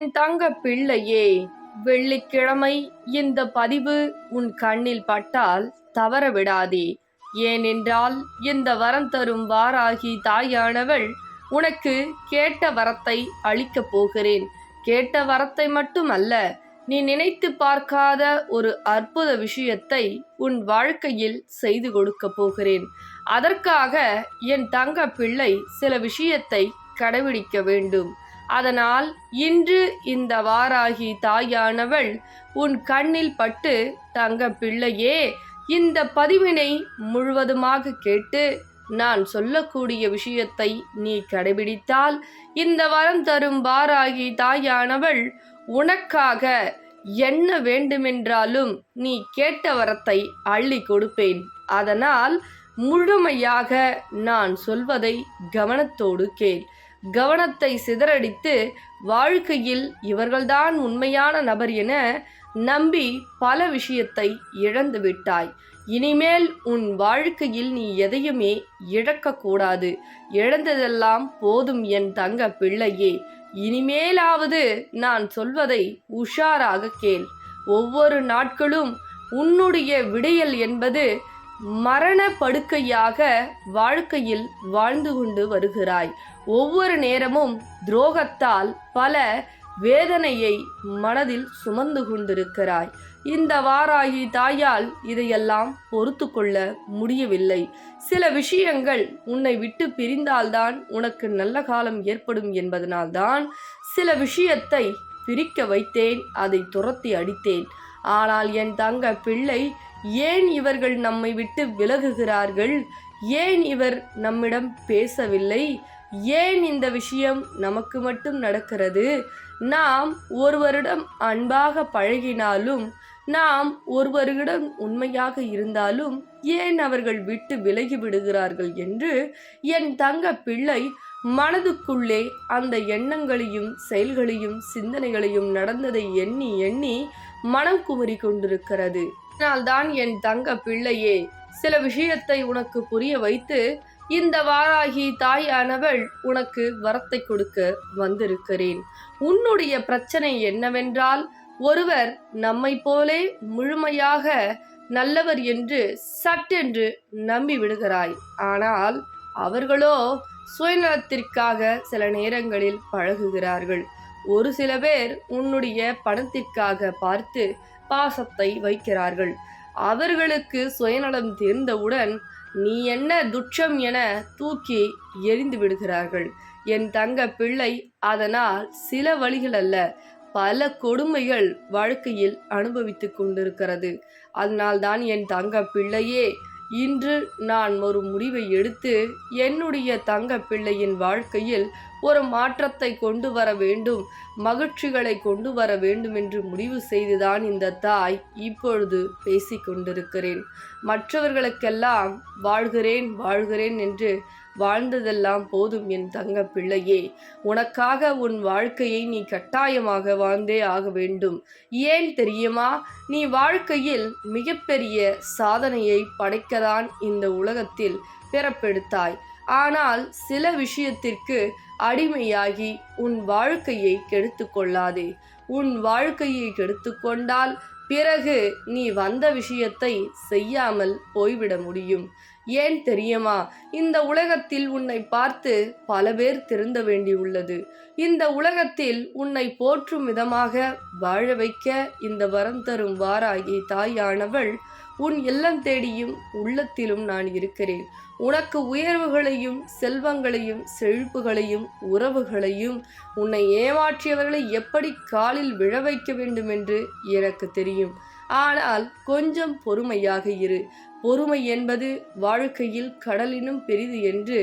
என் தங்க பிள்ளையே, வெள்ளிக்கிழமை இந்த பதிவு உன் கண்ணில் பட்டால் தவற விடாதே. ஏனென்றால் இந்த வரம் தரும் வாராகி தாயானவள் உனக்கு கேட்ட வரத்தை அளிக்கப் போகிறேன். கேட்ட வரத்தை மட்டுமல்ல, நீ நினைத்து பார்க்காத ஒரு அற்புத விஷயத்தை உன் வாழ்க்கையில் செய்து கொடுக்க போகிறேன். அதற்காக என் தங்க பிள்ளை சில விஷயத்தை கடைபிடிக்க வேண்டும். அதனால் இன்று இந்த வாராகி தாயானவள் உன் கண்ணில் பட்டு, தங்க பிள்ளையே, இந்த பதிவினை முழுவதுமாக கேட்டு நான் சொல்லக்கூடிய விஷயத்தை நீ கடைபிடித்தால் இந்த வரம் தரும் வாராகி தாயானவள் உனக்காக என்ன வேண்டுமென்றாலும் நீ கேட்ட வரத்தை அள்ளி கொடுப்பேன். அதனால் முழுமையாக நான் சொல்வதை கவனத்தோடு கேள். கவனத்தை சிதறடித்து வாழ்க்கையில் இவர்கள்தான் உண்மையான நபர் என நம்பி பல விஷயத்தை இழந்து விட்டாய். இனிமேல் உன் வாழ்க்கையில் நீ எதையுமே இழக்கக்கூடாது. இழந்ததெல்லாம் போதும் என் தங்க பிள்ளையே. இனிமேலாவது நான் சொல்வதை உஷாராக கேள். ஒவ்வொரு நாட்களும் உன்னுடைய விடியல் என்பது மரண படுக்கையாக வாழ்க்கையில் வாழ்ந்து கொண்டு வருகிறாய். ஒவ்வொரு நேரமும் துரோகத்தால் பல வேதனையை மனதில் சுமந்து கொண்டிருக்கிறாய். இந்த வாராகி தாயால் இதையெல்லாம் பொறுத்து கொள்ள முடியவில்லை. சில விஷயங்கள் உன்னை விட்டு பிரிந்தால்தான் உனக்கு நல்ல காலம் ஏற்படும் என்பதனால்தான் சில விஷயத்தை பிரிக்க வைத்தேன், அதை துரத்தி அடித்தேன். ஆனால் என் தங்க பிள்ளை, ஏன் இவர்கள் நம்மை விட்டு விலகுகிறார்கள்? ஏன் இவர் நம்மிடம் பேசவில்லை? ஏன் இந்த விஷயம் நமக்கு மட்டும் நடக்கிறது? நாம் ஒருவரிடம் அன்பாக பழகினாலும், நாம் ஒருவரிடம் உண்மையாக இருந்தாலும் ஏன் அவர்கள் விட்டு விலகி விடுகிறார்கள் என்று என் தங்க பிள்ளை மனதுக்குள்ளே அந்த எண்ணங்களையும் செயல்களையும் சிந்தனைகளையும் நடந்ததை எண்ணி எண்ணி மனம் குமரி கொண்டிருக்கிறது. அதனால்தான் என் தங்க பிள்ளையே, சில விஷயத்தை உனக்கு புரிய வைத்து இந்த வாராகி தாயானவள் உனக்கு வரத்தை கொடுக்க வந்திருக்கிறேன். உன்னுடைய பிரச்சனை என்னவென்றால், ஒருவர் நம்மை போலே முழுமையாக நல்லவர் என்று சட்டென்று நம்பி விடுகிறாய். ஆனால் அவர்களோ சுயநலத்திற்காக சில நேரங்களில் பழகுகிறார்கள். ஒரு சில பேர் உன்னுடைய பணத்திற்காக பார்த்து பாசத்தை வைக்கிறார்கள். அவர்களுக்கு சுயநலம் தீர்ந்தவுடன் நீ என்ன துச்சம் என தூக்கி எறிந்து விடுகிறார்கள். என் தங்க பிள்ளை, அதனால் சில வழிகள் அல்ல, பல கொடுமைகள் வாழ்க்கையில் அனுபவித்துக் கொண்டிருக்கிறது. அதனால்தான் என் தங்க பிள்ளையே, இன்று நான் ஒரு முடிவை எடுத்து என்னுடைய தங்க பிள்ளையின் வாழ்க்கையில் ஒரு மாற்றத்தை கொண்டு வர வேண்டும், மகிழ்ச்சிகளை கொண்டு வர வேண்டும் என்று முடிவு செய்துதான் இந்த தாய் இப்பொழுது பேசிக்கொண்டிருக்கிறேன். மற்றவர்களுக்கெல்லாம் வாழ்கிறேன் வாழ்கிறேன் என்று வாழ்ந்ததெல்லாம் போதும் என் தங்க பிள்ளையே. உனக்காக உன் வாழ்க்கையை நீ கட்டாயமாக வாழ்ந்தே ஆக வேண்டும். ஏன் தெரியுமா? நீ வாழ்க்கையில் மிகப்பெரிய சாதனையை படைக்கத்தான் இந்த உலகத்தில் பிறப்பெடுத்தாய். ஆனால் சில விஷயத்திற்கு அடிமையாகி உன் வாழ்க்கையை கெடுத்து கொள்ளாதே. உன் வாழ்க்கையை கெடுத்து கொண்டால் பிறகு நீ வந்த விஷயத்தை செய்யாமல் போய்விட முடியும். ஏன் தெரியுமா? இந்த உலகத்தில் உன்னை பார்த்து பல பேர் திருந்த வேண்டியுள்ளது. இந்த உலகத்தில் உன்னை போற்றும் விதமாக வாழ வைக்க இந்த வரம் தரும் வாராகி தாயானவள் உன் இல்லம் தேடியும் உள்ளத்திலும் நான் இருக்கிறேன். உனக்கு உயர்வுகளையும் செல்வங்களையும் செழிப்புகளையும் உறவுகளையும் உன்னை ஏமாற்றியவர்களை எப்படி காலில் விழ வைக்க வேண்டும் என்று எனக்கு தெரியும். ஆனால் கொஞ்சம் பொறுமையாக இரு. பொறுமை என்பது வாழ்க்கையில் கடலினும் பெரிது என்று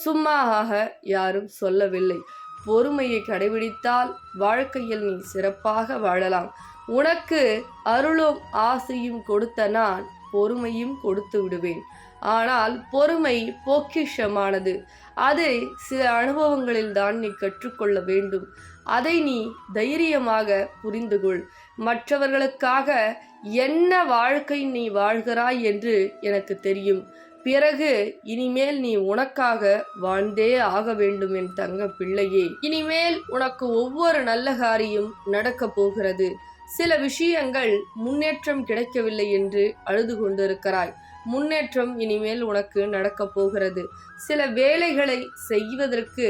சும்மாக யாரும் சொல்லவில்லை. பொறுமையை கடைபிடித்தால் வாழ்க்கையில் நீ சிறப்பாக வாழலாம். உனக்கு அருளும் ஆசையும் கொடுத்த நான் பொறுமையும் கொடுத்து விடுவேன். ஆனால் பொறுமை பொக்கிஷமானது. அதை சில அனுபவங்களில் தான் நீ கற்றுக்கொள்ள வேண்டும். அதை நீ தைரியமாக புரிந்து கொள். மற்றவர்களுக்காக என்ன வாழ்க்கை நீ வாழ்கிறாய் என்று எனக்கு தெரியும். பிறகு இனிமேல் நீ உனக்காக வாழ்ந்தே ஆக வேண்டும் என் தங்க பிள்ளையே. இனிமேல் உனக்கு ஒவ்வொரு நல்ல காரியம் நடக்கப் போகிறது. சில விஷயங்கள் முன்னேற்றம் கிடைக்கவில்லை என்று அழுது கொண்டிருக்கிறாய். முன்னேற்றம் இனிமேல் உனக்கு நடக்கப் போகிறது. சில வேலைகளை செய்வதற்கு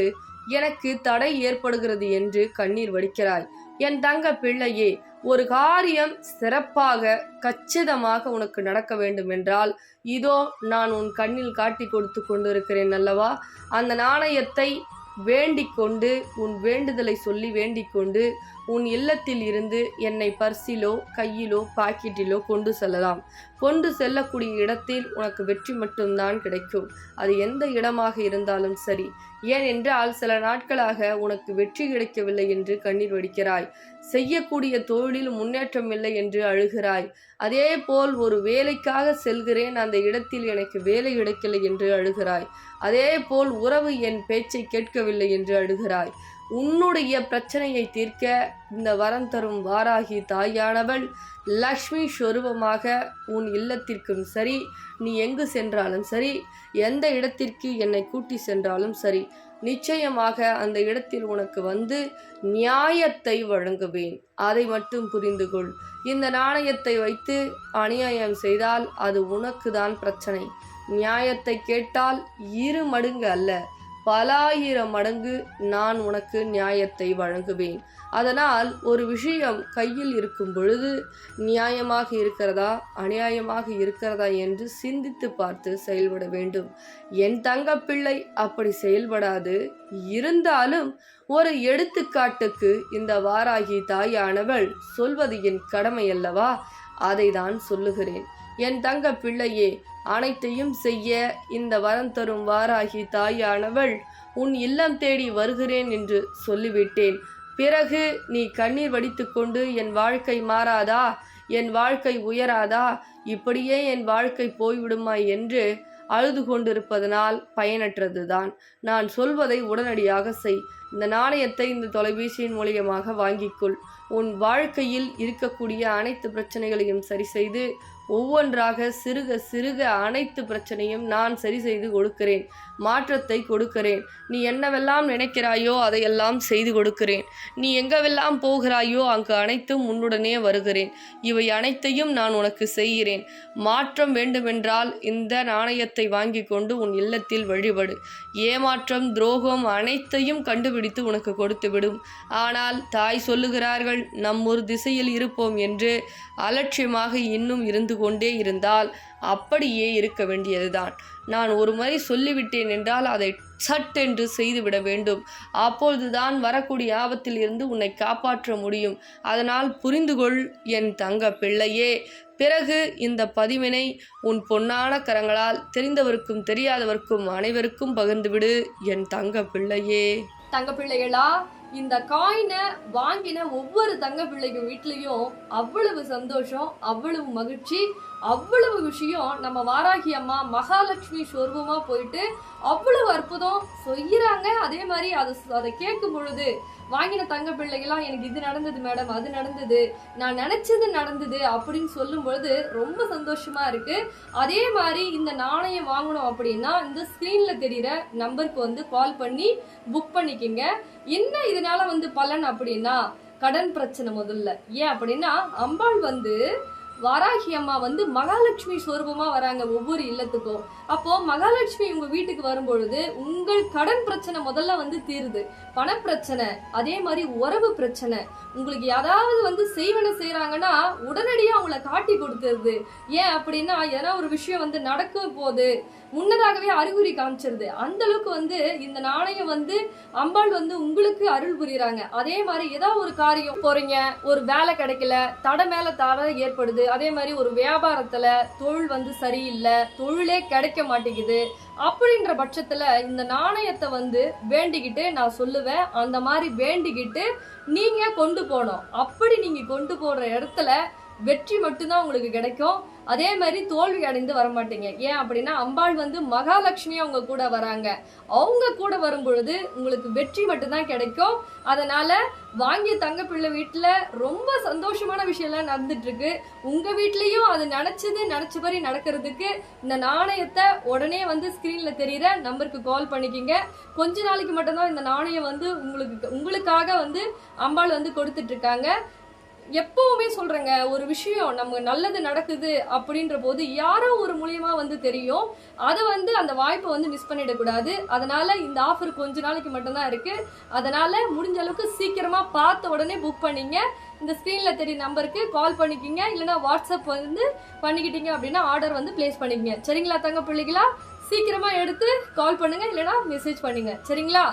எனக்கு தடை ஏற்படுகிறது என்று கண்ணீர் வடிக்கிறாய். என் தங்க பிள்ளையே, ஒரு காரியம் சிறப்பாக கச்சிதமாக உனக்கு நடக்க வேண்டும் என்றால் இதோ நான் உன் கண்ணில் காட்டி கொடுத்து கொண்டிருக்கிறேன் அல்லவா? அந்த நாணயத்தை வேண்டிக் கொண்டு, உன் வேண்டுதலை சொல்லி வேண்டிக் கொண்டு உன் இல்லத்தில் இருந்து என்னை பர்சிலோ கையிலோ பாக்கெட்டிலோ கொண்டு செல்லலாம். கொண்டு செல்லக்கூடிய இடத்தில் உனக்கு வெற்றி மட்டும்தான் கிடைக்கும். அது எந்த இடமாக இருந்தாலும் சரி. ஏனென்றால் சில நாட்களாக உனக்கு வெற்றி கிடைக்கவில்லை என்று கண்ணீர் வடிக்கிறாய். செய்யக்கூடிய தொழிலில் முன்னேற்றம் இல்லை என்று அழுகிறாய். அதே போல் ஒரு வேலைக்காக செல்கிறேன், அந்த இடத்தில் எனக்கு வேலை கிடைக்கலை என்று அழுகிறாய். அதே போல் உறவு என் பேச்சை கேட்கவில்லை என்று அழுகிறாய். உன்னுடைய பிரச்சனையை தீர்க்க இந்த வரம் தரும் வாராகி தாயானவள் லக்ஷ்மி ஸ்வரூபமாக உன் இல்லத்திற்கும் சரி, நீ எங்கு சென்றாலும் சரி, எந்த இடத்திற்கு என்னை கூட்டி சென்றாலும் சரி, நிச்சயமாக அந்த இடத்தில் உனக்கு வந்து நியாயத்தை வழங்குவேன். அதை மட்டும் புரிந்து கொள். இந்த நாணயத்தை வைத்து அநியாயம் செய்தால் அது உனக்கு தான் பிரச்சனை. நியாயத்தை கேட்டால் 2 மடங்கு அல்ல, பல 1000 மடங்கு நான் உனக்கு நியாயத்தை வழங்குவேன். அதனால் ஒரு விஷயம் கையில் இருக்கும் பொழுது நியாயமாக இருக்கிறதா அநியாயமாக இருக்கிறதா என்று சிந்தித்து பார்த்து செயல்பட வேண்டும். என் தங்கப்பிள்ளை அப்படி செயல்படாது. இருந்தாலும் ஒரு எடுத்துக்காட்டுக்கு இந்த வாராகி தாயானவள் சொல்வது என் கடமை அல்லவா? அதை தான் சொல்லுகிறேன். என் தங்க பிள்ளையே, அனைத்தையும் செய்ய இந்த வரம் தரும் வாராகி தாயானவள் உன் இல்லம் தேடி வருகிறேன் என்று சொல்லிவிட்டேன். பிறகு நீ கண்ணீர் வடித்து கொண்டு என் வாழ்க்கை மாறாதா, என் வாழ்க்கை உயராதா, இப்படியே என் வாழ்க்கை போய்விடுமா என்று அழுது கொண்டிருப்பதனால் பயனற்றதுதான். நான் சொல்வதை உடனடியாக செய். இந்த நாணயத்தை இந்த தொலைபேசியின் மூலியமாக வாங்கிக்கொள். உன் வாழ்க்கையில் இருக்கக்கூடிய அனைத்து பிரச்சனைகளையும் சரி செய்து ஒவ்வொன்றாக சிறுக சிறுக அனைத்து பிரச்சனையும் நான் சரி செய்து கொடுக்கிறேன். மாற்றத்தை கொடுக்கிறேன். நீ என்னவெல்லாம் நினைக்கிறாயோ அதையெல்லாம் செய்து கொடுக்கிறேன். நீ எங்கவெல்லாம் போகிறாயோ அங்கு அனைத்தும் உன்னுடனே வருகிறேன். இவை அனைத்தையும் நான் உனக்கு செய்கிறேன். மாற்றம் வேண்டுமென்றால் இந்த நாணயத்தை வாங்கி கொண்டு உன் இல்லத்தில் வழிபடு. ஏமாற்றம் துரோகம் அனைத்தையும் கண்டுபிடித்து உனக்கு கொடுத்து விடும். ஆனால் தாய் சொல்லுகிறார்கள் நம் ஒரு திசையில் இருப்போம் என்று அலட்சியமாக இன்னும் இருந்து கொண்டே இருந்தால் அப்படியே இருக்க வேண்டியதுதான். நான் ஒரு முறை சொல்லிவிட்டேன் என்றால் அதை சட்டென்று செய்துவிட வேண்டும். அப்பொழுதுதான் வரக்கூடிய ஆபத்தில் இருந்து உன்னை காப்பாற்ற முடியும். அதனால் புரிந்துகொள் என் தங்க பிள்ளையே. பிறகு இந்த பதிவினை உன் பொன்னான கரங்களால் தெரிந்தவருக்கும் தெரியாதவருக்கும் அனைவருக்கும் பகிர்ந்துவிடு என் தங்க பிள்ளையே. தங்க பிள்ளைகளா, இந்த காயினை வாங்கின ஒவ்வொரு தங்க பிள்ளைங்க வீட்லேயும் அவ்வளவு சந்தோஷம், அவ்வளவு மகிழ்ச்சி, அவ்வளவு விஷயம் நம்ம வாராகி அம்மா மகாலட்சுமி சொர்வமா போயிட்டு அவ்வளவு அற்புதம் செய்யறாங்க. அதே மாதிரி அதை கேட்கும் பொழுது வாங்கின தங்க பிள்ளைகளாம் எனக்கு இது நடந்தது மேடம், அது நடந்தது, நான் நினைச்சது நடந்தது அப்படின்னு சொல்லும் பொழுது ரொம்ப சந்தோஷமா இருக்கு. அதே மாதிரி இந்த நாணயம் வாங்கணும் அப்படின்னா இந்த ஸ்கிரீன்ல தெரியுற நம்பருக்கு கால் பண்ணி புக் பண்ணிக்கிங்க. என்ன இதனால பலன் அப்படின்னா கடன் பிரச்சனை முதல்ல. ஏன் அப்படின்னா அம்பாள் வாராகி அம்மா மகாலட்சுமி சொரூபமா வராங்க ஒவ்வொரு இல்லத்துக்கும். அப்போ மகாலட்சுமி உங்க வீட்டுக்கு வரும்பொழுது உங்கள் கடன் பிரச்சனை முதல்ல தீருது. பணப்பிரச்சனை, அதே மாதிரி உறவு பிரச்சனை, உங்களுக்கு யாராவது செய்வன செய்யறாங்கன்னா உடனடியா அவங்கள காட்டி கொடுத்துருது. ஏன் அப்படின்னா ஏன்னா ஒரு விஷயம் நடக்கும் போது முன்னதாகவே அறிகுறி காமிச்சிருது. அந்த அளவுக்கு இந்த நாணயம் அம்பாள் உங்களுக்கு அருள் புரியுறாங்க. அதே மாதிரி ஏதாவது ஒரு காரியம் போறீங்க, ஒரு வேலை கிடைக்கல, தடை மேல தடை ஏற்படுது, அதே மாதிரி ஒரு வியாபாரத்துல தொழில் சரியில்லை, தொழிலே கிடைக்க மாட்டேங்குது அப்படின்ற பட்சத்துல இந்த நாணயத்தை வேண்டிக்கிட்டு நான் சொல்லுவேன், அந்த மாதிரி வேண்டிக்கிட்டு நீங்க கொண்டு போனோம். அப்படி நீங்க கொண்டு போற இடத்துல வெற்றி மட்டும்தான் உங்களுக்கு கிடைக்கும். அதே மாதிரி தோல்வி அடைந்து வரமாட்டீங்க. ஏன் அப்படின்னா அம்பாள் வந்து மகாலட்சுமியா உங்க கூட வராங்க. அவங்க கூட வரும் பொழுது உங்களுக்கு வெற்றி மட்டும்தான் கிடைக்கும். அதனால வாங்கிய தங்கப்பிள்ளை வீட்டுல ரொம்ப சந்தோஷமான விஷயம்லாம் நடந்துட்டு இருக்கு. உங்க வீட்லயும் அது நினைச்சபடி நடக்கிறதுக்கு இந்த நாணயத்தை உடனே வந்து ஸ்கிரீன்ல தெரியுற நம்பருக்கு கால் பண்ணிக்கிங்க. கொஞ்ச நாளைக்கு மட்டும்தான் இந்த நாணயம் வந்து உங்களுக்காக வந்து அம்பாள் வந்து கொடுத்துட்டு இருக்காங்க. எப்பவுமே சொல்றேங்க, ஒரு விஷயம் நம்ம நல்லது நடக்குது அப்படின்ற போது யாரோ ஒரு மூலியமா வந்து தெரியும். அதை வந்து அந்த வாய்ப்பை வந்து மிஸ் பண்ணிடக்கூடாது. அதனால இந்த ஆஃபர் கொஞ்ச நாளைக்கு மட்டும்தான் இருக்கு. அதனால முடிஞ்ச அளவுக்கு சீக்கிரமா பார்த்த உடனே புக் பண்ணிங்க. இந்த ஸ்க்ரீன்ல தெரிய நம்பருக்கு கால் பண்ணிக்கிங்க. இல்லைன்னா வாட்ஸ்அப் வந்து பண்ணிக்கிட்டீங்க அப்படின்னா ஆர்டர் வந்து பிளேஸ் பண்ணிக்கங்க. சரிங்களா தங்க பிள்ளைகளா? சீக்கிரமா எடுத்து கால் பண்ணுங்க, இல்லைன்னா மெசேஜ் பண்ணுங்க. சரிங்களா?